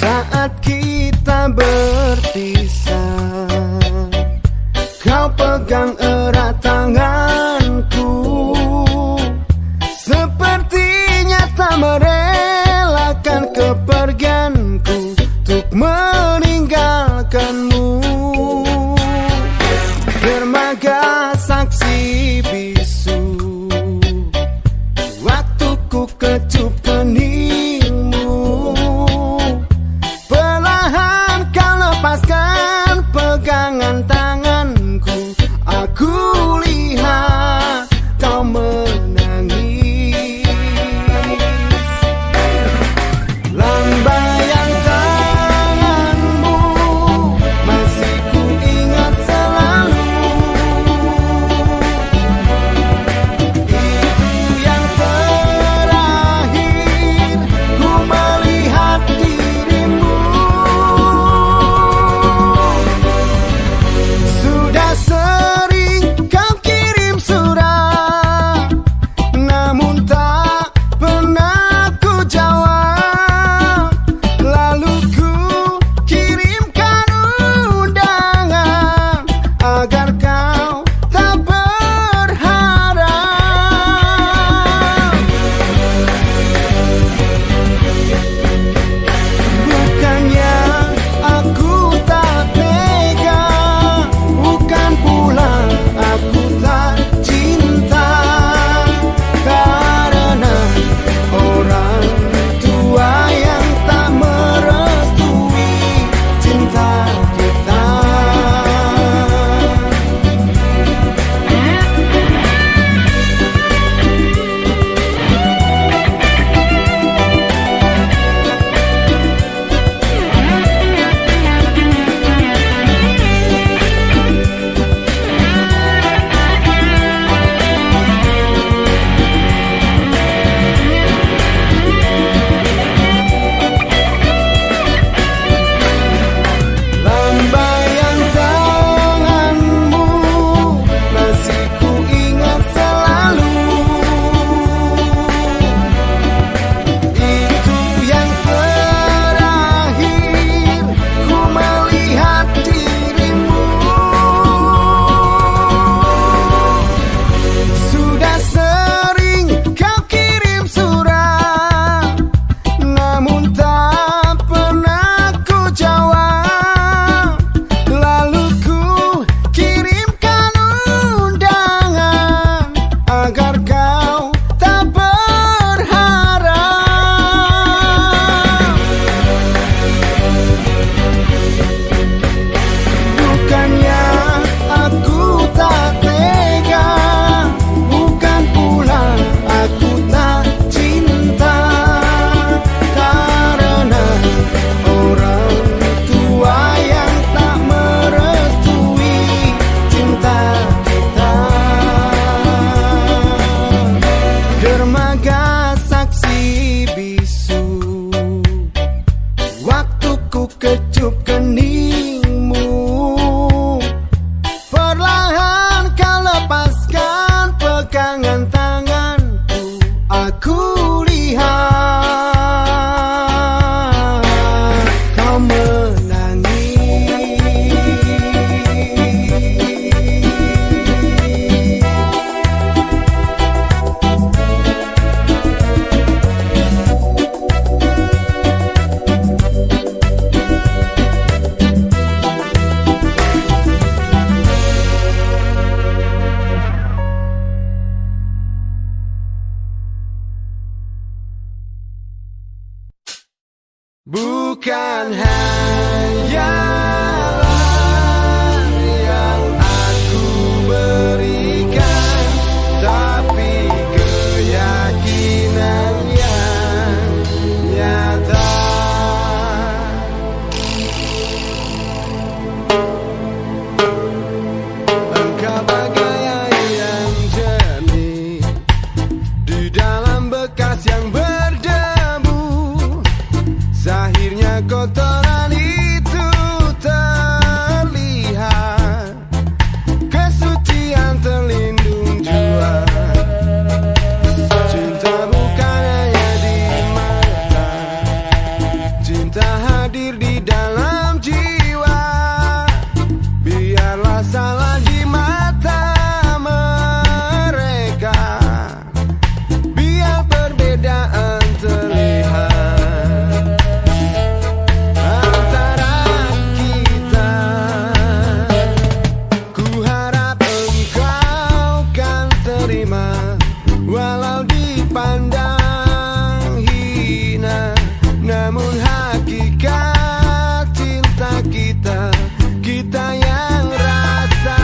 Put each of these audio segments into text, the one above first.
Saat kita berpisah, kau pegang erat tanganku, sepertinya tak merelakan kepergianku untuk meninggalkanmu. Dermaga saksi bisu, waktuku kecup keningmu. Perlahan kau lepaskan pegangan tanganku, aku lihat kau menangis. Lambaian tanganmu masih ku ingat selalu. Itu yang terakhir ku melihat dirimu. Sudah sering kau kirim surat, namun tak pernah ku jawab. Lalu ku kirimkan undangan agar kau tak berharap. Bukannya aku tak tega, bukan pula aku tak cinta, karena orang tua yang tak merestui cinta kita. Lambaian tanganmu masih ku ingat selalu. Itu yang terakhir ku melihat dirimu. Sudah sering kau kirim surat, namun tak pernah ku jawab. Lalu ku kirimkan undangan agar kau tak berharap. Bukannya aku tak tega, bukan pula aku tak cinta, karena orang tua yang tak merestui cinta kita. Dermaga saksi bisu, waktuku kecup keningmu. Perlahan kau lepaskan pegangan tanganku, aku lihat kau menangis. Bukan hanyalah yang aku berikan, tapi keyakinan yang nyata. Engkau bagai air yang jernih di dalam bekas yang berdebu. dipandang hina, namun hakikat cinta kita, kita yang rasa.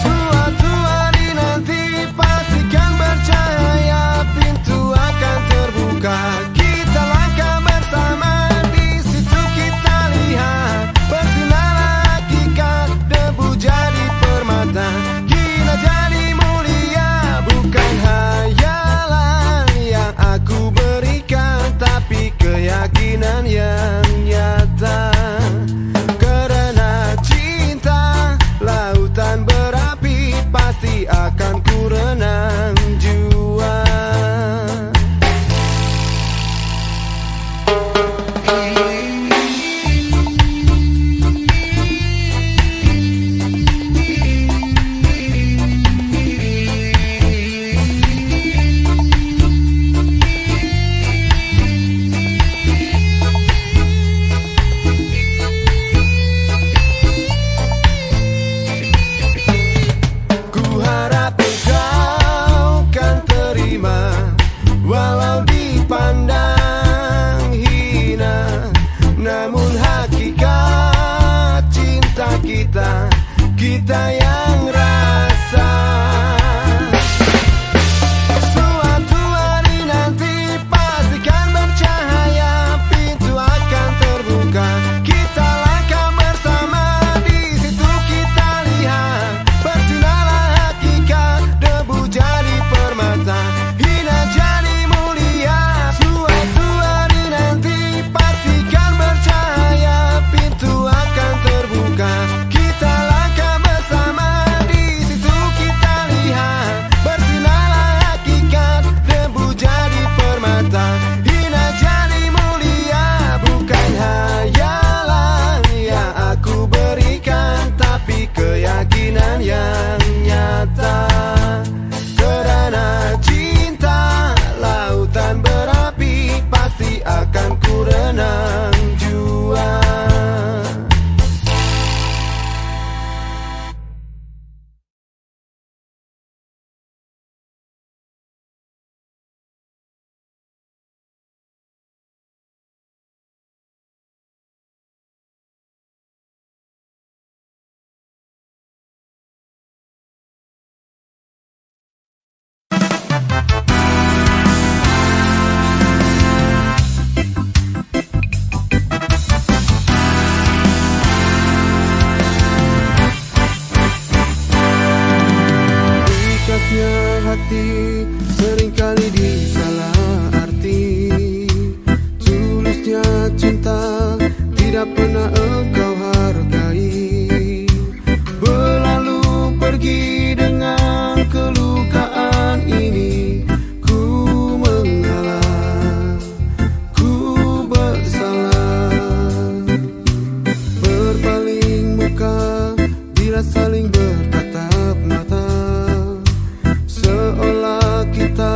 Suatu hari nanti pastikan bercahaya, pintu akan terbuka, kita langkah bersama, di situ kita lihat bersinar hakikat, debu jadi permata, hina jadi mulia. Bukan hayalan yang aku berikan, tapi keyakinan yang nyata. Karena cinta lautan berapi, pasti akan ku renang jua. Ku harap engkau kan terima, walau dipandang hina, namun hakikat cinta kita, kita yang rasa. Suatu hari nanti pastikan bercahaya, pintu akan terbuka, kita langkah bersama, di situ kita lihat bersinar hakikat, debu jadi permata, hina jadi mulia. Suatu hari nanti pastikan bercahaya, pintu akan terbuka, kita langkah bersama, di situ kita lihat bersinar hakikat, debu jadi permata, hina jadi mulia. Bukan hayalan yang aku berikan, tapi keyakinan yang nyata. Karena cinta lautan berapi, pasti akan ku renang jua. Ikatnya hati seringkali disalah arti, tulusnya cinta tidak pernah engkau hargai. Berlalu pergi dengan kelukaan ini, ku mengalah, ku bersalah. Berpaling muka bila saling bertatap mata, seolah kita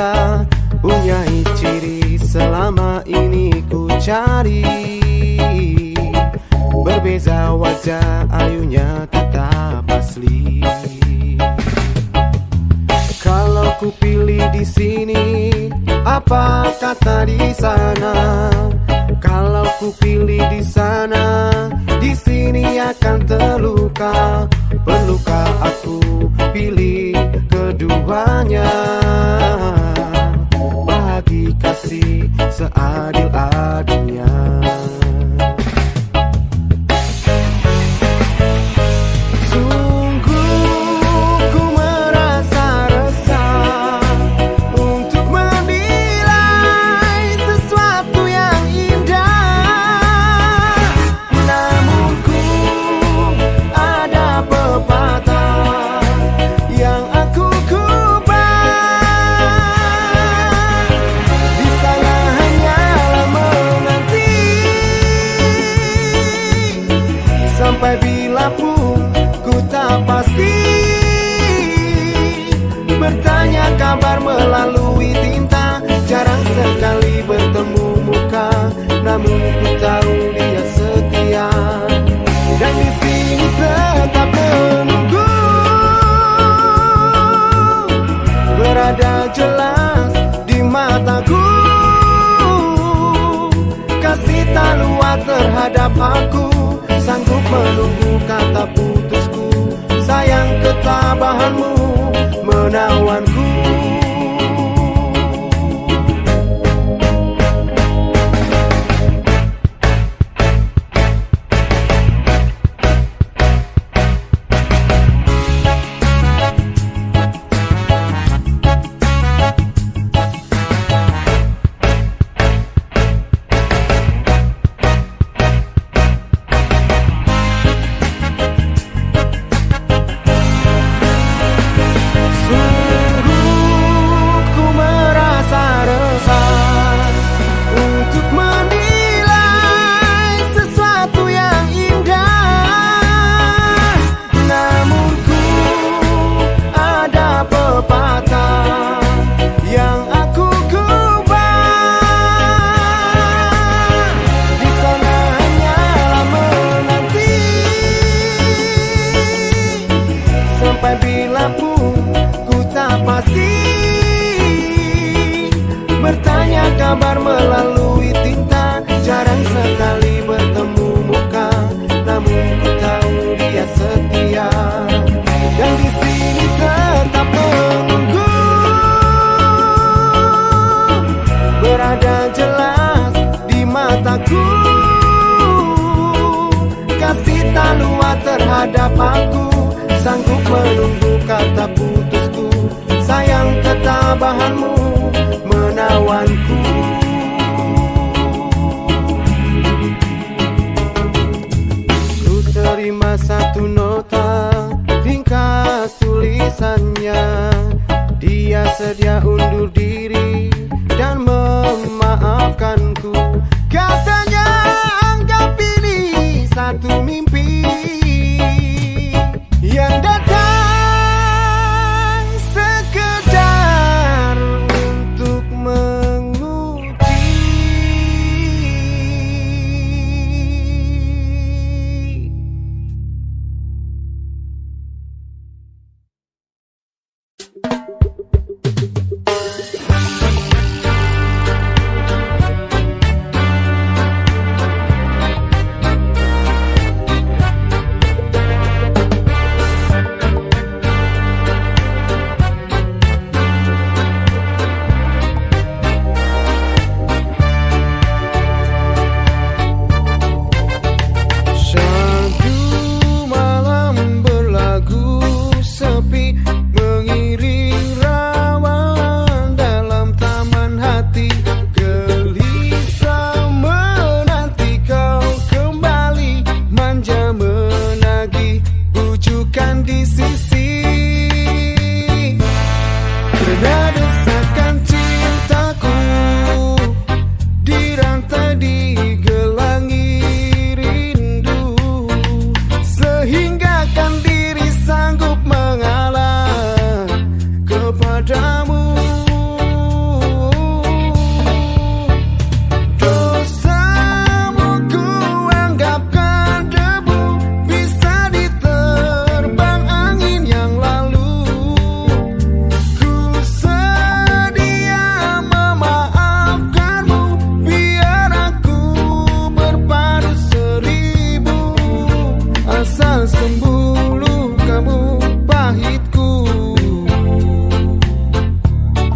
cinta punyai ciri selama ini ku cari. Berbeza wajah, ayunya tetap asli. Kalau ku pilih di sini, apa kata di sana? Kalau ku pilih di sana, di sini akan terluka. Perlukah aku pilih keduanya? Bahagi kasih seadil-adilnya. Sampai bila pun ku tak pasti, bertanya kabar melalui tinta. Jarang sekali bertemu muka, namun ku tahu dia setia. Dan di sini tetap menunggu, berada jelas di mataku. Kasih tak luar terhadap aku, sanggup menunggu kata putusku. Sayang ketabahanmu menawanku. Sampai bila pun ku tak pasti, bertanya kabar melalui tinta. Jarang sekali bertemu muka, namun ku tahu dia setia. Dan di sini tetap menunggu, berada jelas di mataku. Kasih tak luar terhadap aku, sanggup menunggu kata putusku. Sayang ketabahanmu menawanku. Ku terima satu nota, ringkas tulisannya. Dia sedia undur diri dan memaafkanku. Katanya anggap ini satu mimpi yang datang sekedar untuk menguji.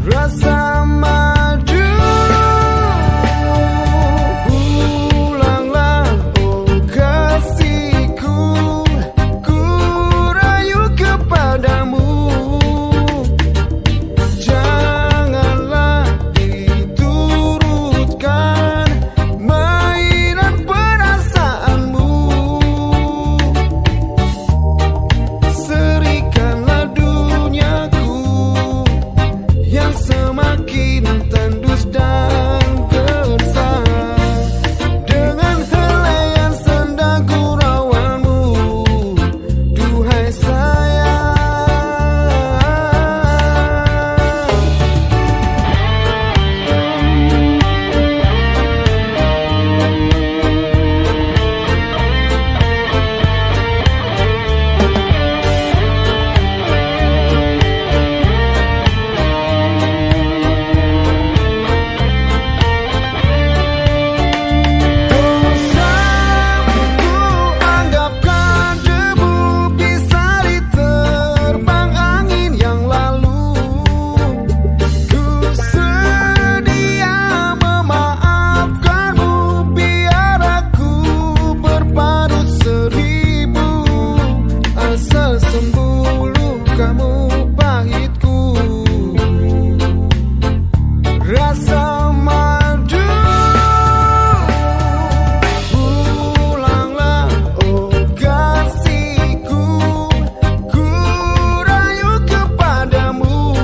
rasa madu. Pulanglah oh kasihku, ku rayu kepadamu. Janganlah diturutkan mainan perasaanmu. Serikanlah duniaku yang semakin tandus dan gersang dengan helaian senda gurauanmu, duhai sayang. Dosamu ku anggapkan debu bisa diterbang angin yang lalu. Ku sedia memaafkanmu biar aku berpadu seribu, asal sembuh lukamu pahitku. Rasa madu. Pulanglah oh kasihku, ku rayu kepadamu.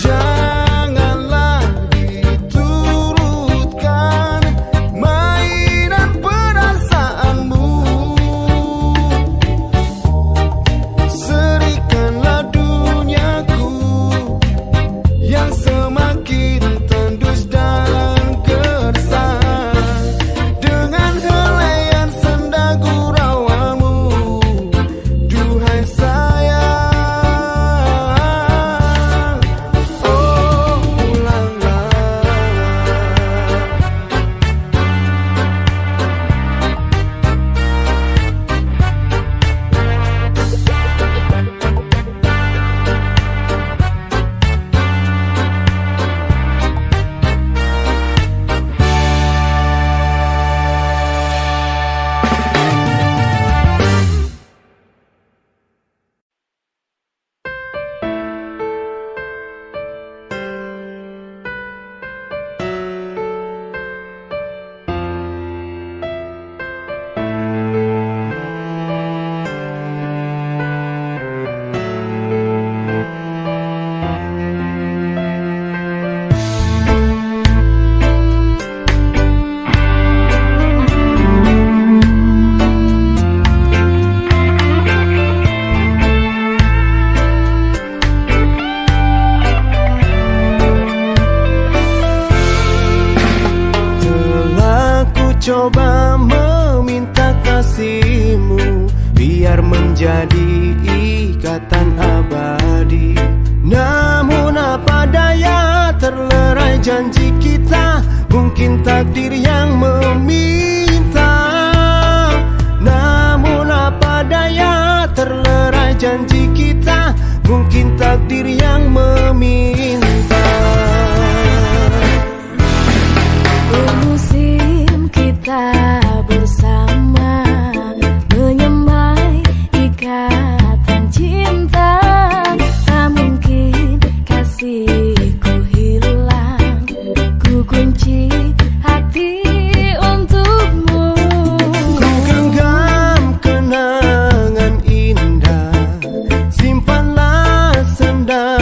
Janganlah diturutkan mainan perasaanmu. Serikanlah duniaku yang semakin tandus dan gersang dengan helaian senda gurauanmu, duhai sayang. Oh pulanglah. Telah ku coba meminta kasihmu biar menjadi ikatan abadi. Namun apa daya, terlerai janji kita, mungkin takdir yang meminta. Namun apa daya, terlerai janji kita, mungkin takdir yang meminta. Musim kita bersama menyemai ikatan cinta. Tak mungkin kasihku hilang, ku kunci hati untukmu. Ku genggam kenangan indah, simpanlah senda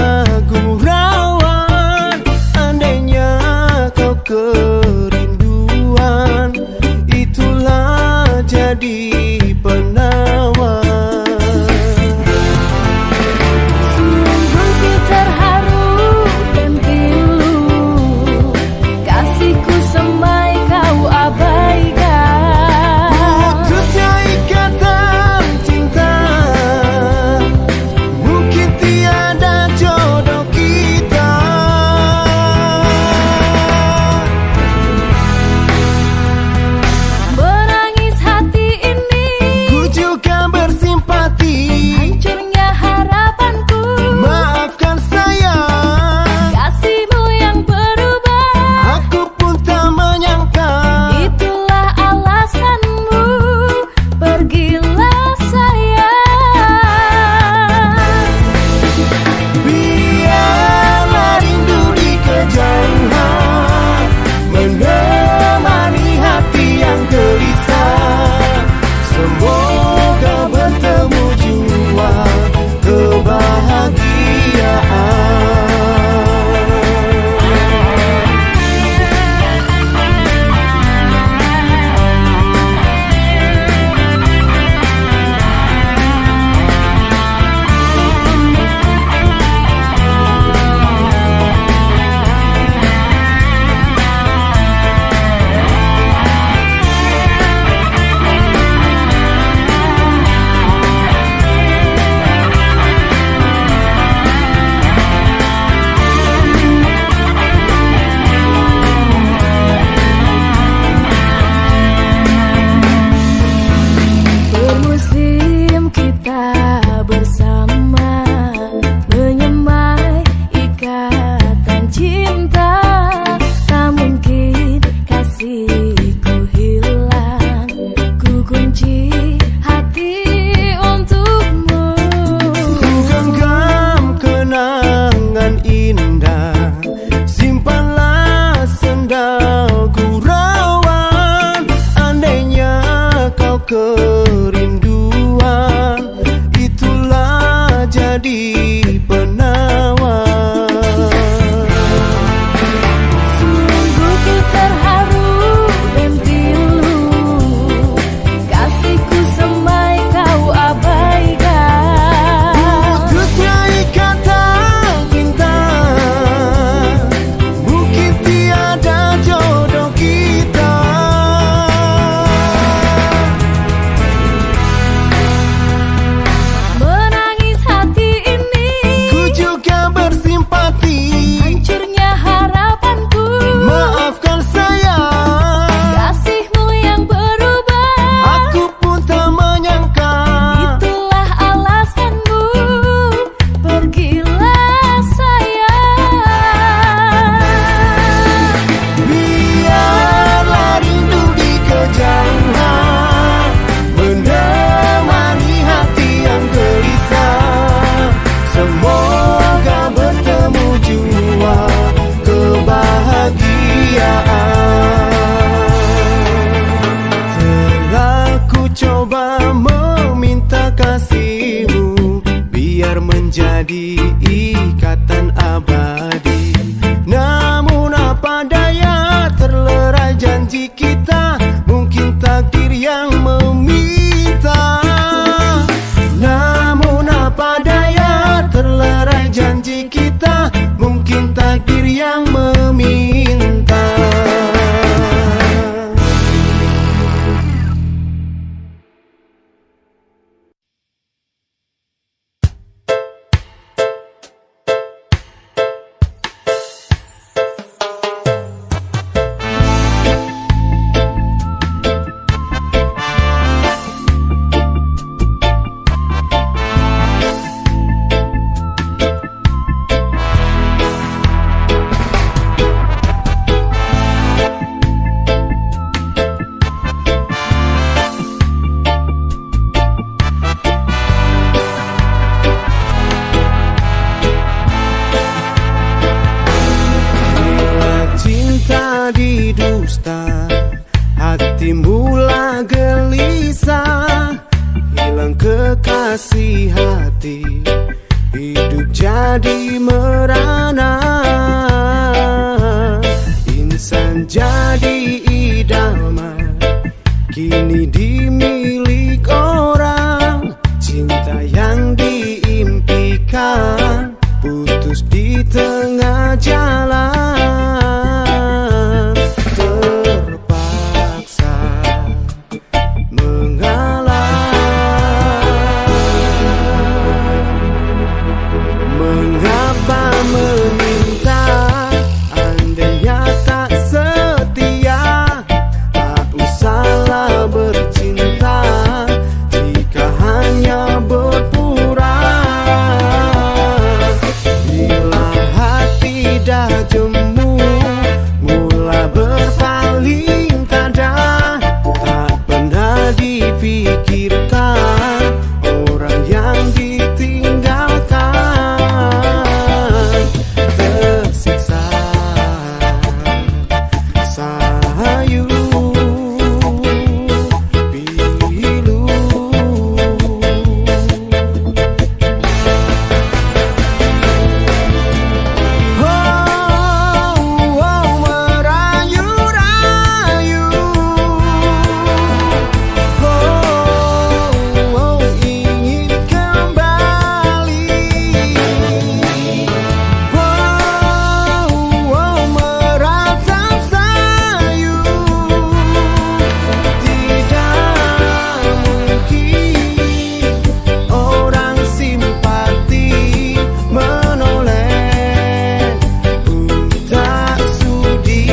jadi merana, insan jadi idaman, kini dimilik orang. Cinta yang diimpikan putus di tengah jalan, terpaksa mengalah. Mengapa meminta, andainya tak setia, tak usahlah bercinta jika hanya berpura. Bila hati dah jemu, mula berpaling tada, tak pernah dipikirkan orang yang ditinggalkan, tersiksa sayu pilu. Merayu-rayu, ingin kembali. Meratap sayu, tidak mungkin orang simpati menoleh pun tak sudi.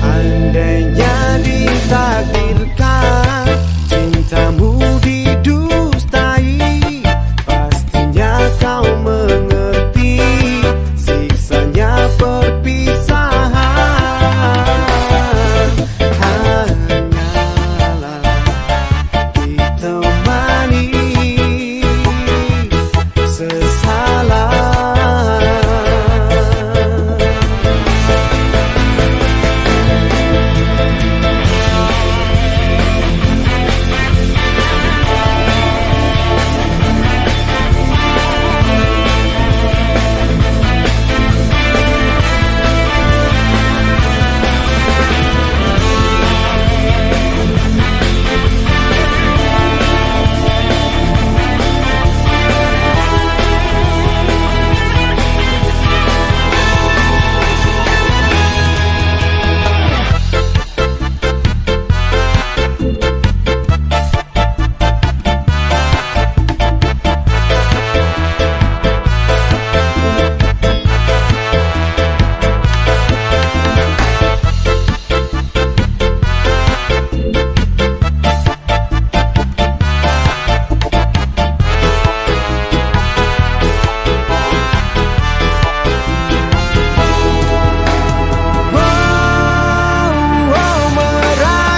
Andainya ditakdirkan cintamu didustai, pastinya kau mengerti siksanya perpisahan. Hanyalah ditemani sesalah.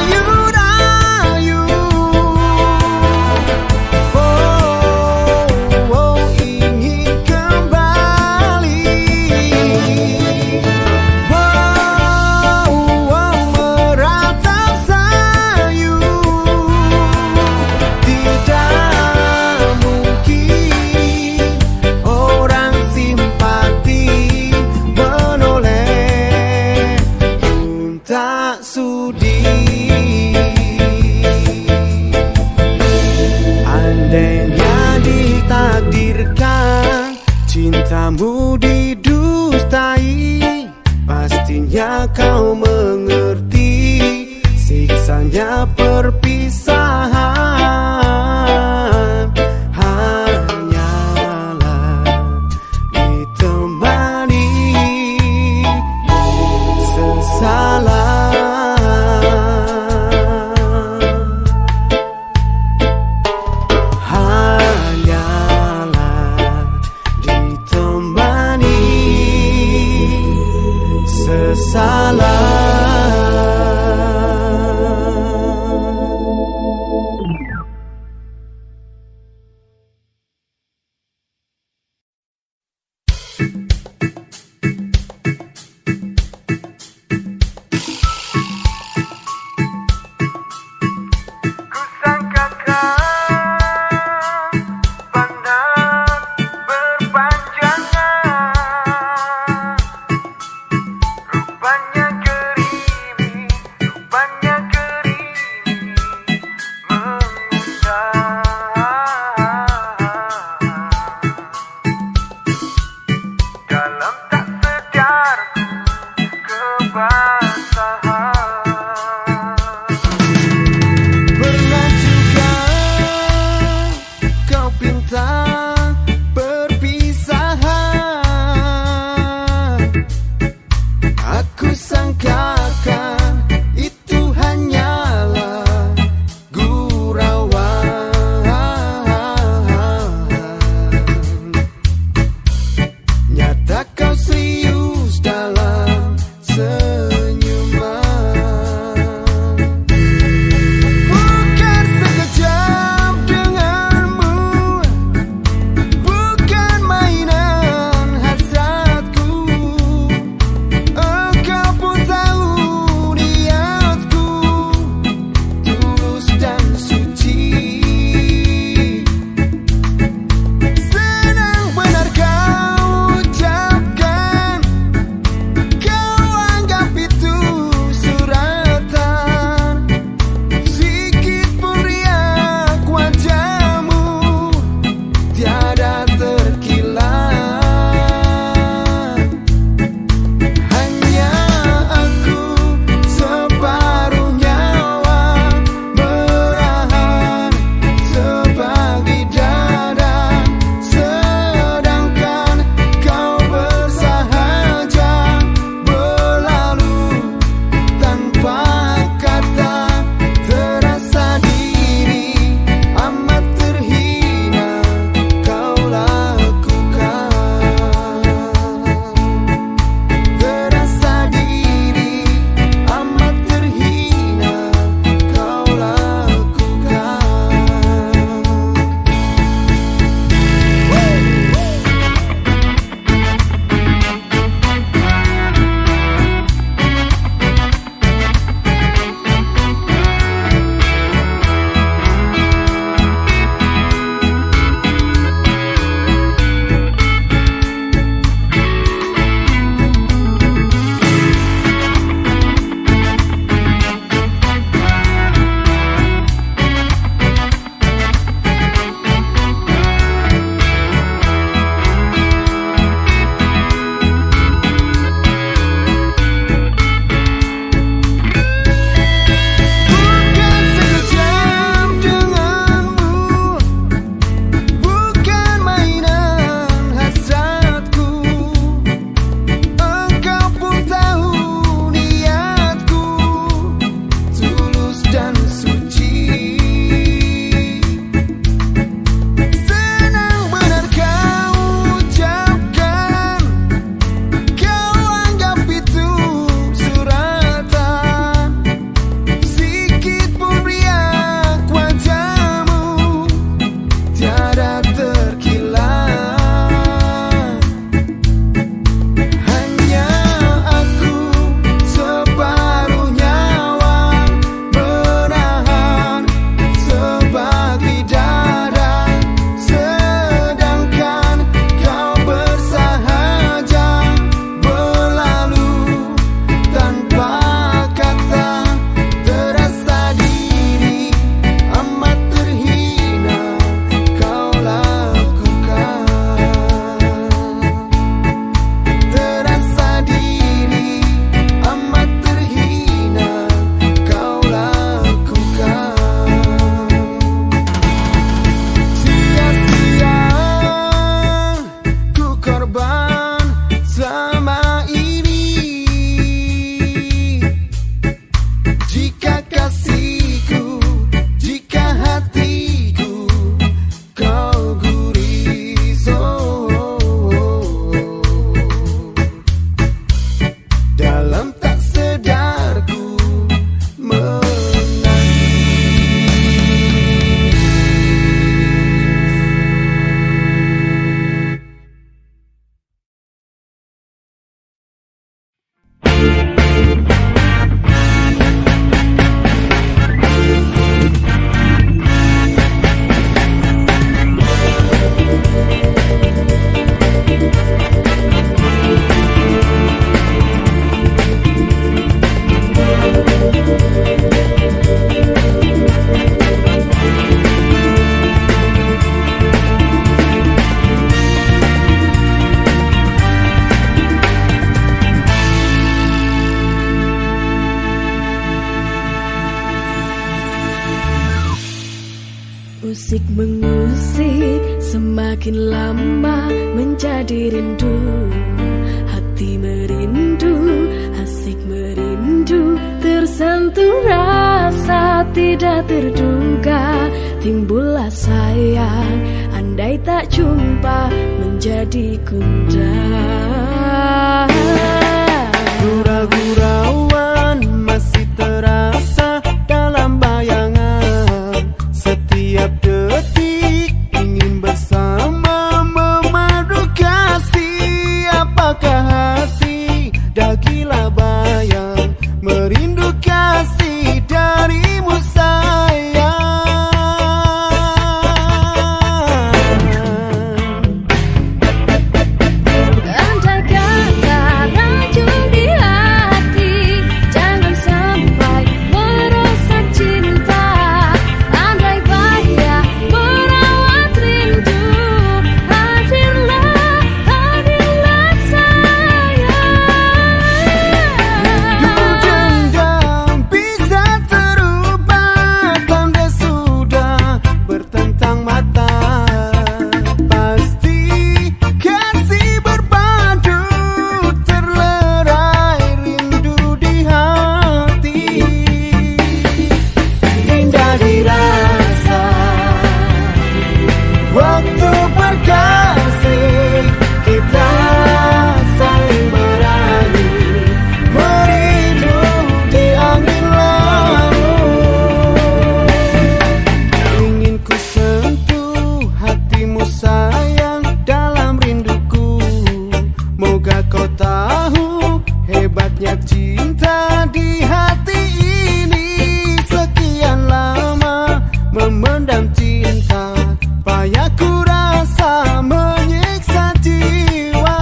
Merayu-rayu, ingin kembali. Meratap sayu, tidak mungkin orang simpati menoleh pun tak sudi. Andainya ditakdirkan cintamu didustai, pastinya kau mengerti siksanya perpisahan. Hanyalah ditemani sesalah. Hanyalah ditemani sesalah. Asik mengusik, semakin lama menjadi rindu. Hati merindu, asik merindu, tersentuh rasa tidak terduga. Timbullah sayang, andai tak jumpa menjadi gundah. Gurau-gurauan masih terasa dalam bayangan. Setiap detik ingin bersama memadu kasih. Apakah hati dah gila bayang merindu kasih darimu sayang. Andai kata racun di hati, jangan sampai merusak cinta. Andai bahaya merawat rindu, hadirlah, hadirlah sayang. Dendam bisa terubah, tanda sudah bertentang mata. Pasti kasih berpadu, terlerai rindu di hati. Indah dirasa waktu berkasih, kita saling merayu, merindu di angin lalu. Ingin ku sentuh hatimu sayang dalam rinduku. Moga kau tahu hebatnya cinta di hati ini. Sekian lama memendam cinta, payah ku rasa menyiksa jiwa.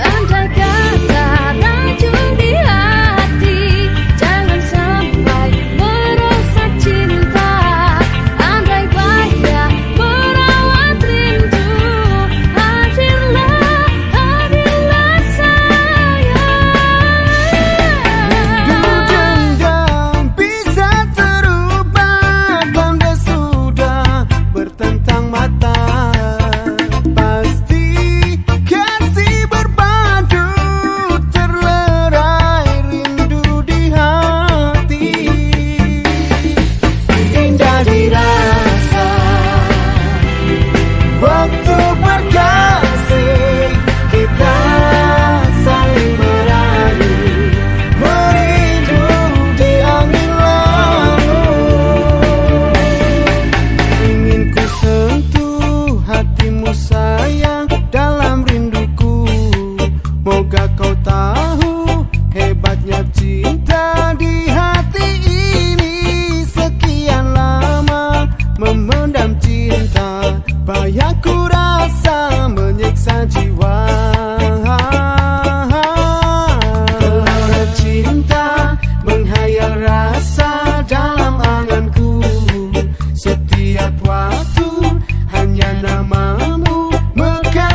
Andai kata racun di hati, jangan sampai merusak cinta. Andai bahaya merawat rindu, hadirlah, hadirlah sayang. Dendam bisa terubah, tanda sudah bertentang mata. Pasti kasih berpadu, terlerai rindu di hati. Indah dirasa waktu berkasih, kita saling merayu, merindu di angin lalu. Ingin ku sentuh hatimu sayang dalam rinduku. Moga kau tahu hebatnya cinta di hati ini. Sekian lama memendam cinta, payah ku rasa menyiksa jiwa. Gelora cinta menghayal rasa dalam anganku. Setiap waktu hanya namamu mekar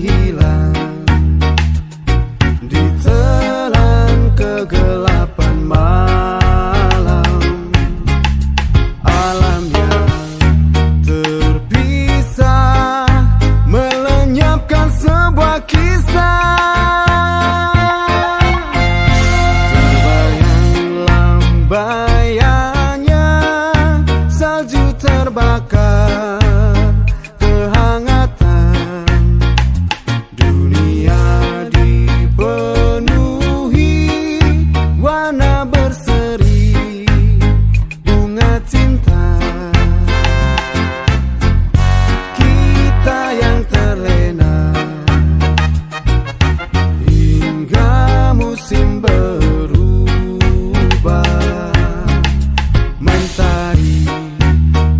hilang ditelan kegelapan malam. Alam yang terpisah melenyapkan sebuah kisah. Terbayang lambayanya salju terbakar kehangatan. Dunia dipenuhi warna berseri bunga cinta. Kita yang terlena hingga musim berubah. Mentari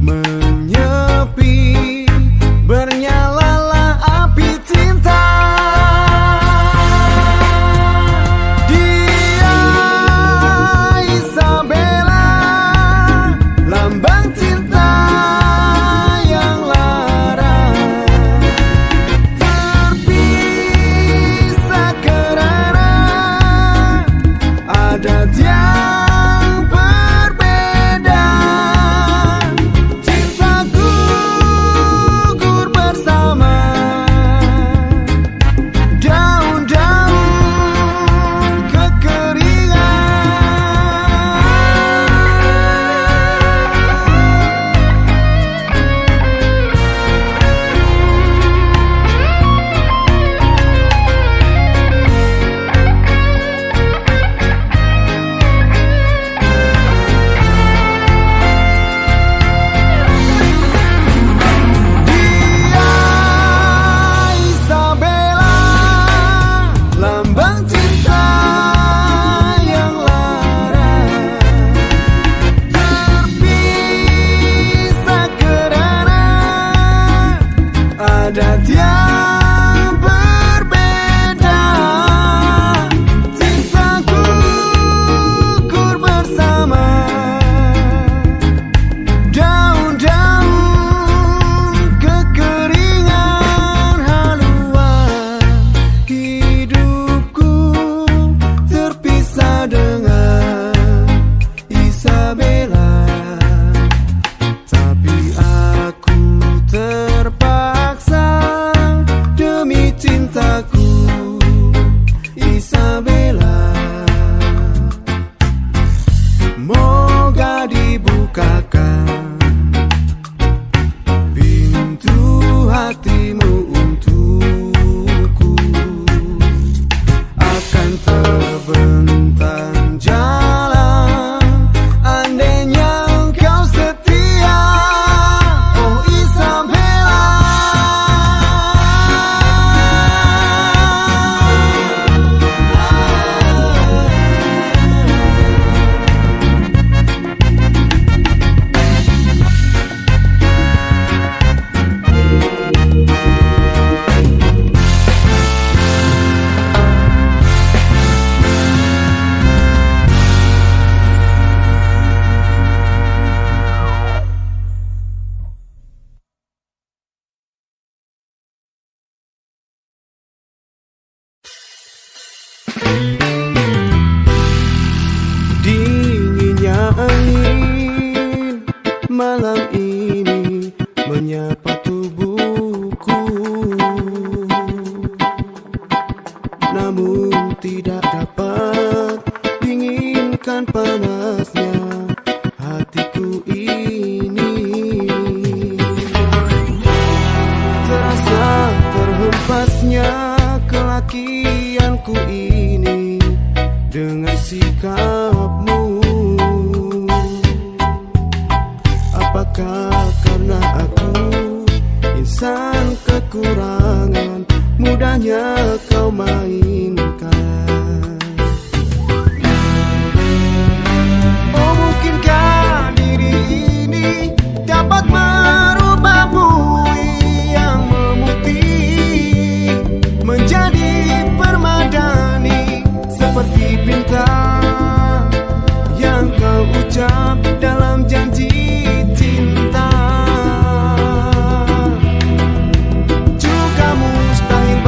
menyepi, bernyalalah api cinta. Dia Isabella, lambang cinta yang lara, terpisah kerana adat yang berbeda. Cinta gugur bersama daun-daun Dia Isabella, lambang cinta yang lara, terpisah kerana adat yang berbeda. Cinta gugur bersama daun-daun kekeringan. Haluan hidupku terpisah dengan Isabella, tapi aku terpaksa demi cintaku Isabella. Moga dibukakan pintu hatimu untukku. Akan terbentang jalan andainya engkau setia, oh Isabella. Dinginnya angin malam ini menyapa tubuhku, namun tidak dapat dinginkan panasnya hatiku ini. Terasa terhempasnya kelakianku ini dengan sikapmu. Apakah karena aku insan kekurangan, mudahnya kau mainkan? Oh mungkinkah diri ini dapat merubah bui yang memutih menjadi permadani seperti bintang yang kau ucap dalam janji cinta. Juga mustahil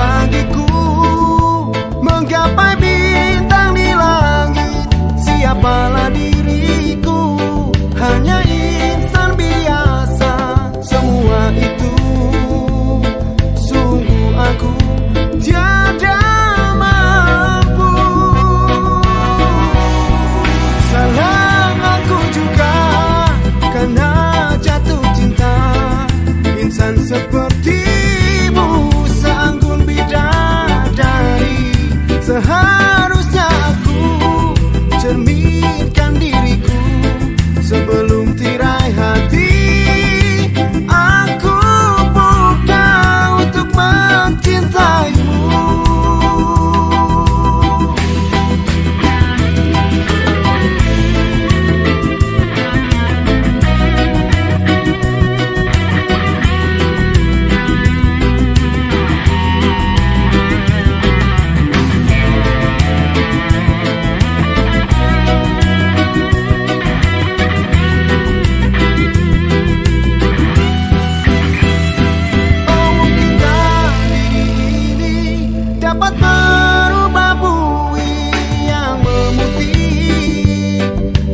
dapat merubah bui yang memutih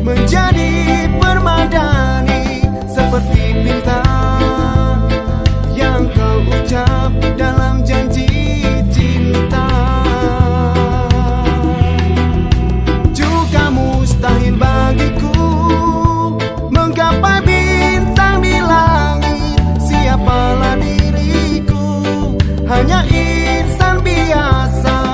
menjadi permadani, seperti bintang yang kau ucap dalam janji cinta. Juga mustahil bagiku menggapai bintang di langit. Siapalah diriku, hanya insan biasa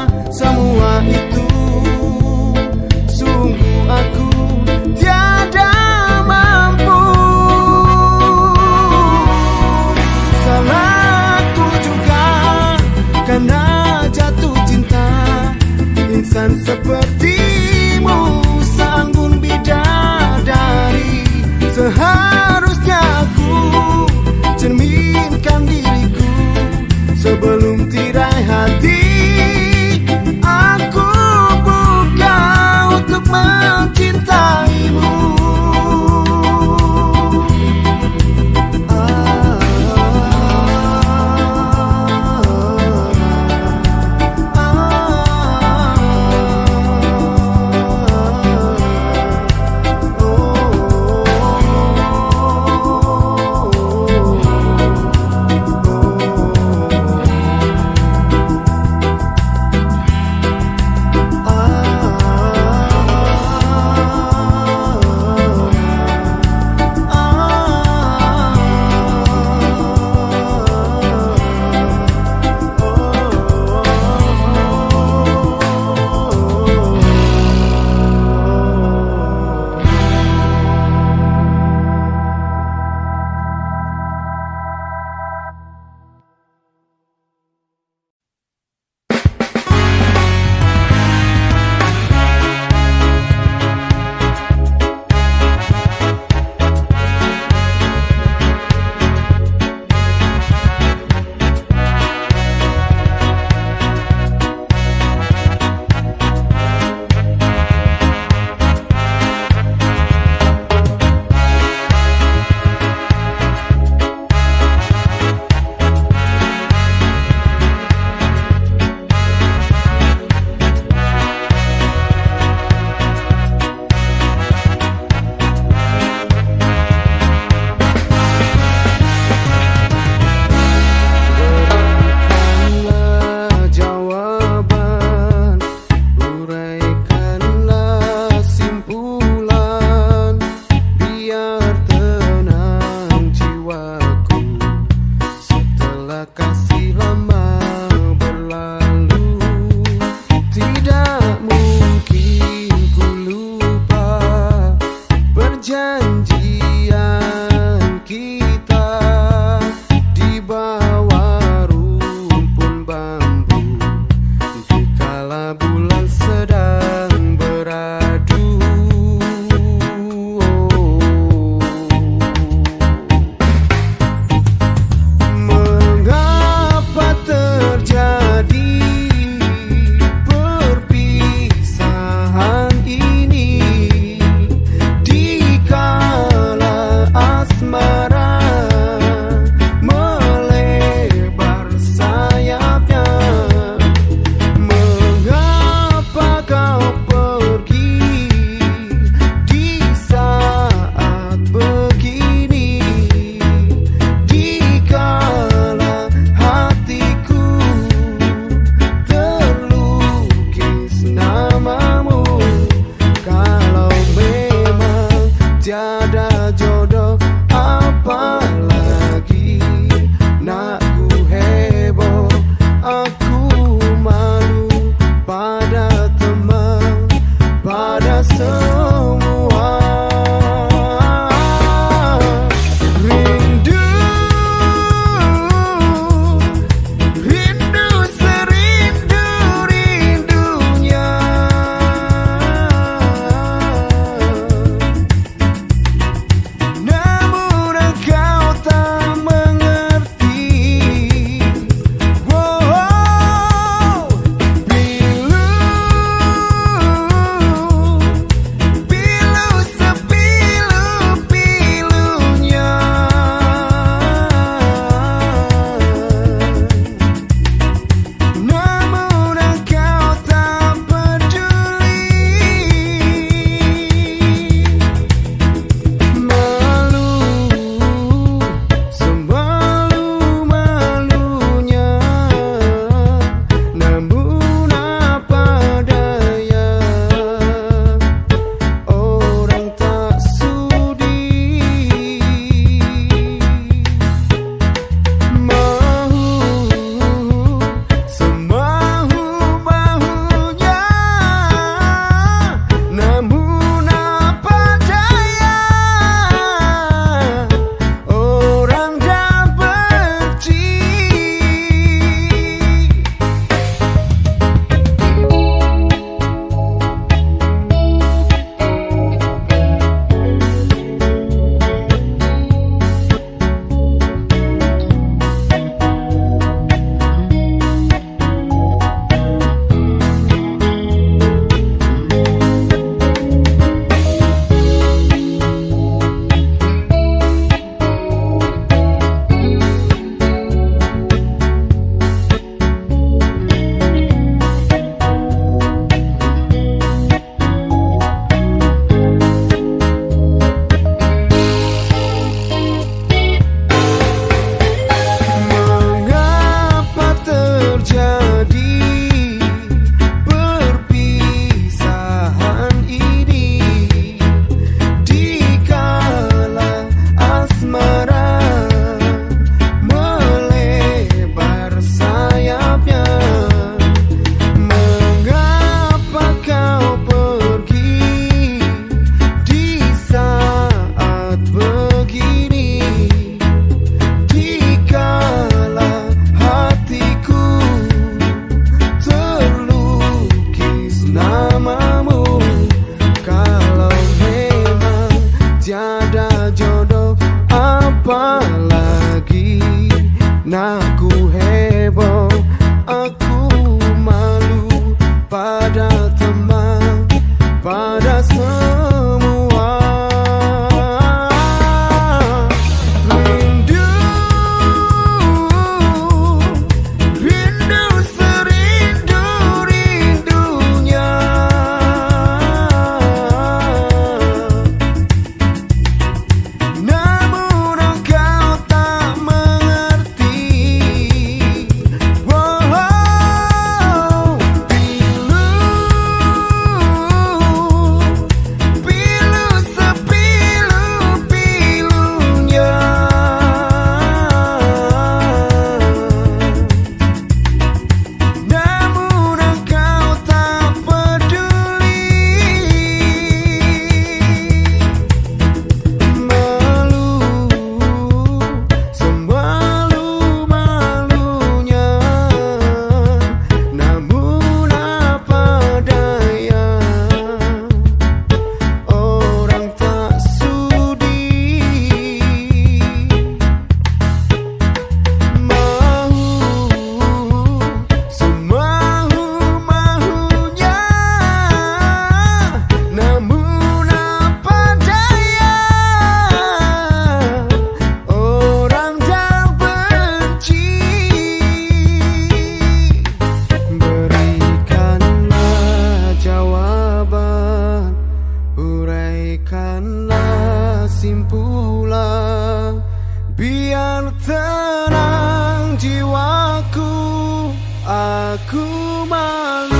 malu.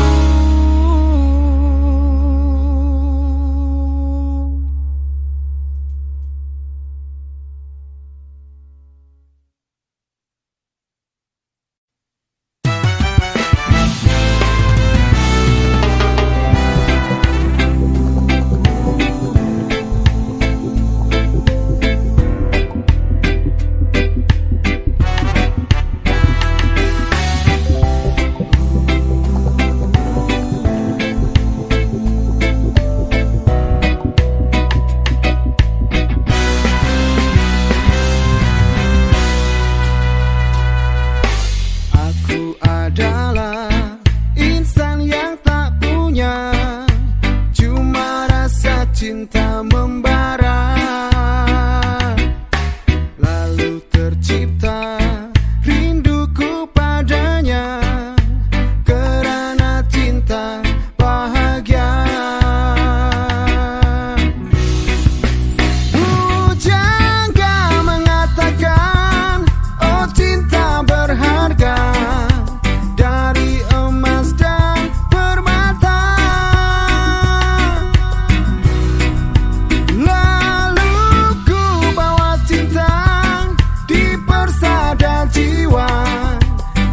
Aku adalah insan yang tak punya, cuma rasa cinta membara. Lalu tercipta rinduku padanya, kerana cinta bahagia. Pujangga mengatakan, oh cinta berharga dari emas dan permata. Lalu ku bawa cinta di persada jiwa,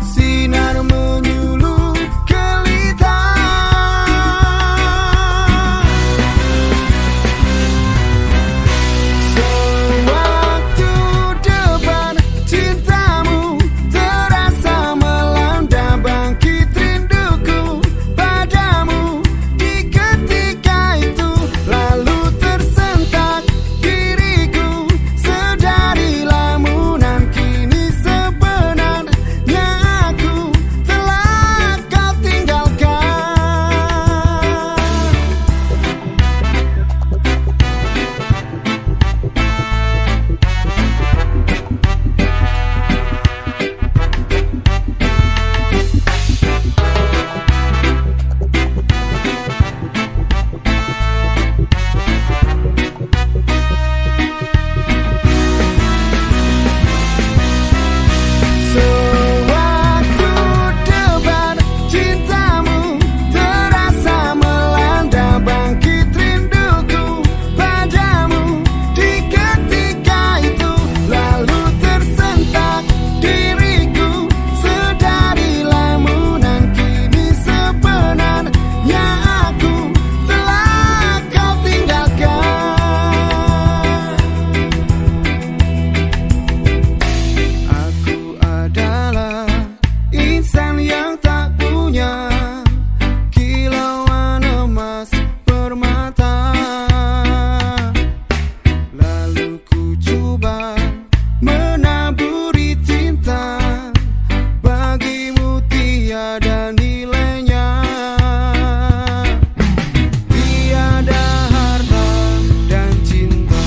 sinar menyuluh gelita. Sewaktu depan cintamu terasa melanda, bangkit rinduku padamu di ketika itu. Lalu tersentak diriku, sedari lamunan kini sebenarnya aku telah kau tinggalkan. Sewaktu depan cintamu terasa melanda, bangkit rinduku padamu di ketika itu. Lalu tersentak diriku, sedari lamunan kini sebenarnya aku telah kau tinggalkan. Aku adalah insan yang tak punya kilauan emas permata. Lalu ku coba menaburi cinta, bagimu tiada nilainya, tiada harta dan cinta.